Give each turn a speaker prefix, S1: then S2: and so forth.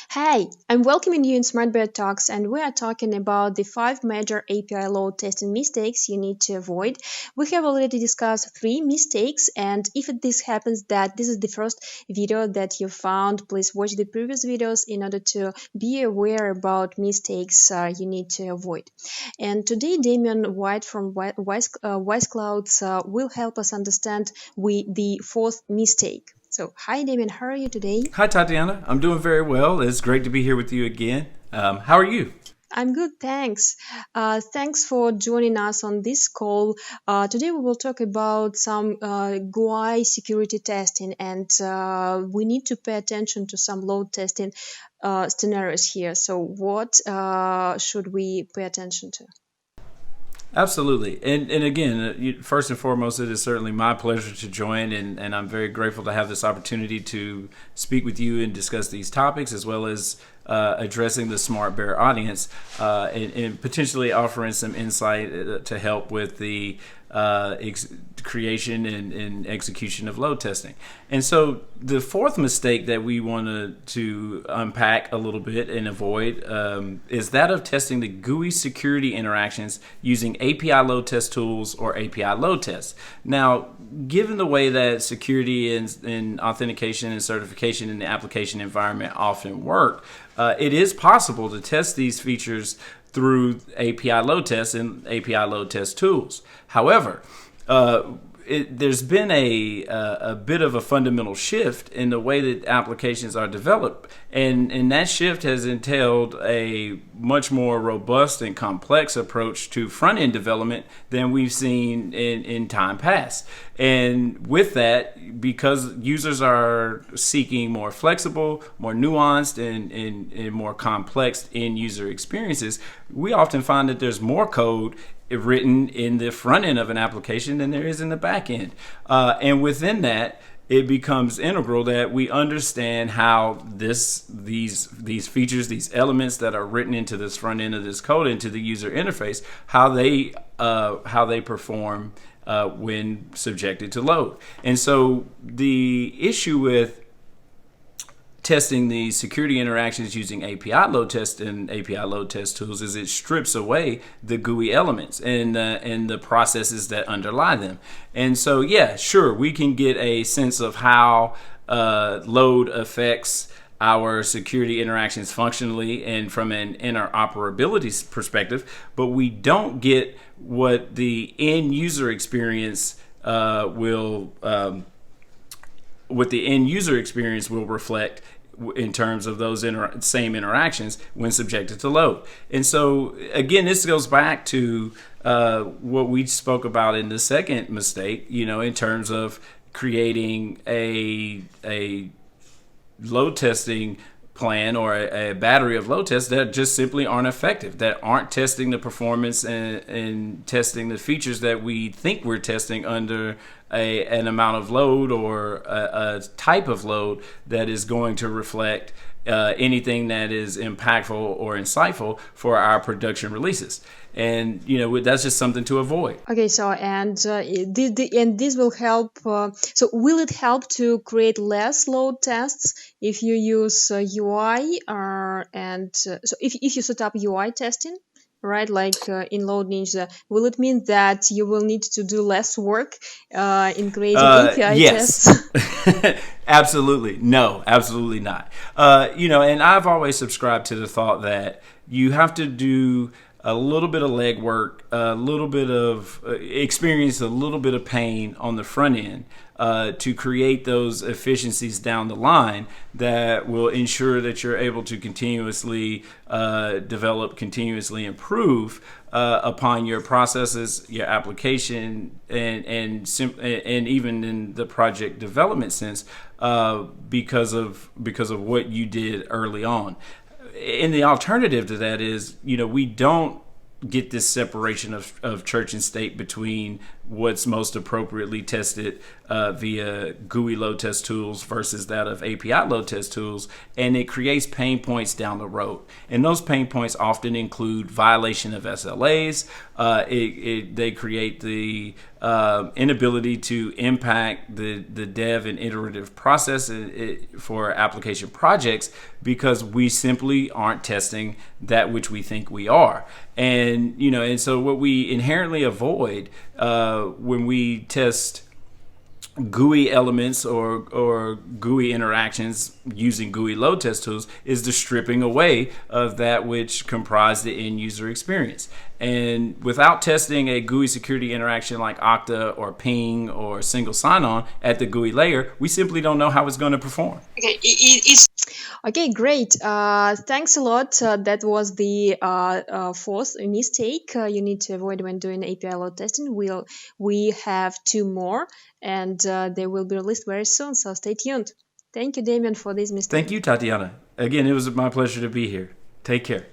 S1: Hi, I'm welcoming you in SmartBear Talks, and we are talking about the five major API load testing mistakes you need to avoid. We have already discussed three mistakes, and if this happens that this is the first video that you found, please watch the previous videos in order to be aware about mistakes you need to avoid. And today, Damion White from WiseClouds will help us understand the fourth mistake. So, hi Damien, how are you today?
S2: Hi, Tatiana. I'm doing very well. It's great to be here with you again. How are you?
S1: I'm good, thanks. Thanks for joining us on this call. Today we will talk about some GUI security testing, and we need to pay attention to some load testing scenarios here. So, what should we pay attention to?
S2: Absolutely. And again, first and foremost, it is certainly my pleasure to join, and I'm very grateful to have this opportunity to speak with you and discuss these topics, as well as addressing the SmartBear audience and potentially offering some insight to help with the creation and execution of load testing. And so the fourth mistake that we want to unpack a little bit and avoid is that of testing the GUI security interactions using API load test tools or API load tests. Now, given the way that security and authentication and certification in the application environment often work, it is possible to test these features through API load tests and API load test tools. However, there's been a bit of a fundamental shift in the way that applications are developed, and that shift has entailed a much more robust and complex approach to front-end development than we've seen in time past. And with that, because users are seeking more flexible, more nuanced, and more complex end-user experiences, we often find that there's more code written in the front end of an application than there is in the back end. And within that, it becomes integral that we understand how these features, these elements that are written into this front end of this code, into the user interface, how they perform when subjected to load. And so the issue with testing the security interactions using API load test and API load test tools is it strips away the GUI elements and the processes that underlie them. And so, yeah, sure, we can get a sense of how load affects our security interactions functionally and from an interoperability perspective, but we don't get what the end user experience will reflect in terms of those same interactions when subjected to load. And so, again, this goes back to what we spoke about in the second mistake, in terms of creating a load testing plan or a battery of load tests that just simply aren't effective, that aren't testing the performance and testing the features that we think we're testing under an amount of load or a type of load that is going to reflect anything that is impactful or insightful for our production releases. And that's just something to avoid.
S1: Okay, so and this will help. So will it help to create less load tests if you use UI so if you set up UI testing, right? Like in Load Ninja, will it mean that you will need to do less work in creating API
S2: yes.
S1: tests?
S2: Absolutely. No, absolutely not. And I've always subscribed to the thought that you have to do a little bit of legwork, a little bit of experience, a little bit of pain on the front end to create those efficiencies down the line that will ensure that you're able to continuously develop, continuously improve upon your processes, your application, and even in the project development sense, because of what you did early on. And the alternative to that is, we don't get this separation of church and state between what's most appropriately tested via GUI load test tools versus that of API load test tools, and it creates pain points down the road. And those pain points often include violation of SLAs. They create the inability to impact the dev and iterative process for application projects because we simply aren't testing that which we think we are. And so what we inherently avoid when we test GUI elements or GUI interactions using GUI load test tools is the stripping away of that which comprise the end user experience. And without testing a GUI security interaction like Okta or Ping or single sign-on at the GUI layer, we simply don't know how it's going to perform.
S1: Okay, it's okay, great. Thanks a lot. That was the fourth mistake you need to avoid when doing API load testing. We have two more, and they will be released very soon. So stay tuned. Thank you, Damion, for this mistake.
S2: Thank you, Tatiana. Again, it was my pleasure to be here. Take care.